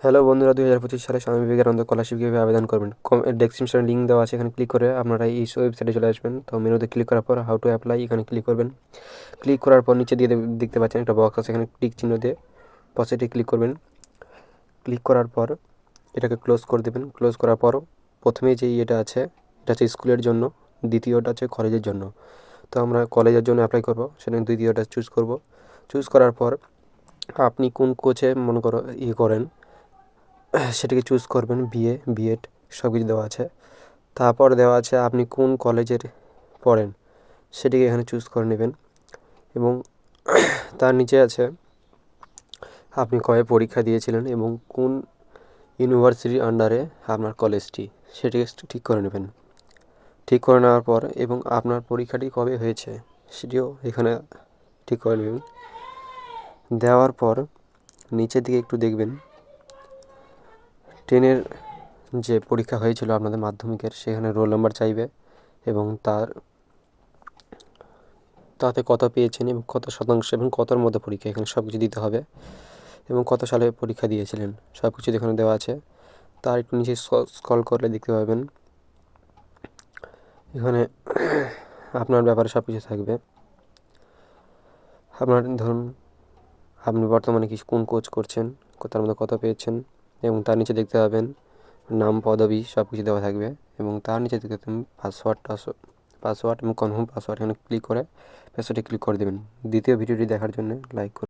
Hello বন্ধুরা, 2025 সালে Swami Vivekananda scholarship কীভাবে আবেদন করবেন। ডেসক্রিপশনে লিঙ্ক দেওয়া আছে, এখানে ক্লিক করে আপনারা এই ওয়েবসাইটে চলে আসবেন। তো মেনুতে ক্লিক করার পর হাউ টু অ্যাপ্লাই এখানে ক্লিক করবেন। ক্লিক করার পর নিচে দিয়ে দেখতে পাচ্ছেন একটা বক্স আছে, এখানে টিক চিহ্ন দিয়ে প্রসিডে ক্লিক করবেন। ক্লিক করার পর এটাকে ক্লোজ করে দেবেন। ক্লোজ করার পর প্রথমেই যে এটা আছে, এটা হচ্ছে স্কুলের জন্য, দ্বিতীয়টা আছে কলেজের জন্য। তো আমরা কলেজের জন্য অ্যাপ্লাই করব, সেটা দ্বিতীয়টা চুজ করব। চুজ করার পর আপনি কোন কোচে মনে করো করেন সেটাকে চুজ করবেন। বিএড সব কিছু দেওয়া আছে। তারপর দেওয়া আছে আপনি কোন কলেজের পড়েন, সেটিকে এখানে চুজ করে নেবেন। এবং তার নিচে আছে আপনি কবে পরীক্ষা দিয়েছিলেন এবং কোন ইউনিভার্সিটির আন্ডারে আপনার কলেজটি, সেটিকে ঠিক করে নেবেন। ঠিক করে নেওয়ার পর এবং আপনার পরীক্ষাটি কবে হয়েছে সেটিও এখানে ঠিক করে নেবেন। দেওয়ার পর নিচের দিকে একটু দেখবেন, 10-এর যে পরীক্ষা হয়েছিল আপনাদের মাধ্যমিকের, সেখানে রোল নাম্বার চাইবে এবং তাতে কত পেয়েছেন এবং কত শতাংশ এবং কতর মধ্যে পরীক্ষা, এখানে সব কিছু দিতে হবে। এবং কত সালে পরীক্ষা দিয়েছিলেন সব কিছু এখানে দেওয়া আছে। তার একটু নিচে স্ক্রল করলে দেখতে পাবেন এখানে আপনার ব্যাপারে সব কিছু থাকবে। আপনার ধরুন আপনি বর্তমানে কোন কোচ করছেন, তার মধ্যে কত পেয়েছেন, এবং তার নিচে দেখতে পাবেন নাম, পদবি সব কিছু দেওয়া থাকবে। এবং তার নিচে দেখতে পাবেন পাসওয়ার্ড এবং কনফার্ম পাসওয়ার্ড, এখানে ক্লিক করে পাসওয়ার্ডে ক্লিক করে দেবেন। দ্বিতীয় ভিডিওটি দেখার জন্য লাইক করুন।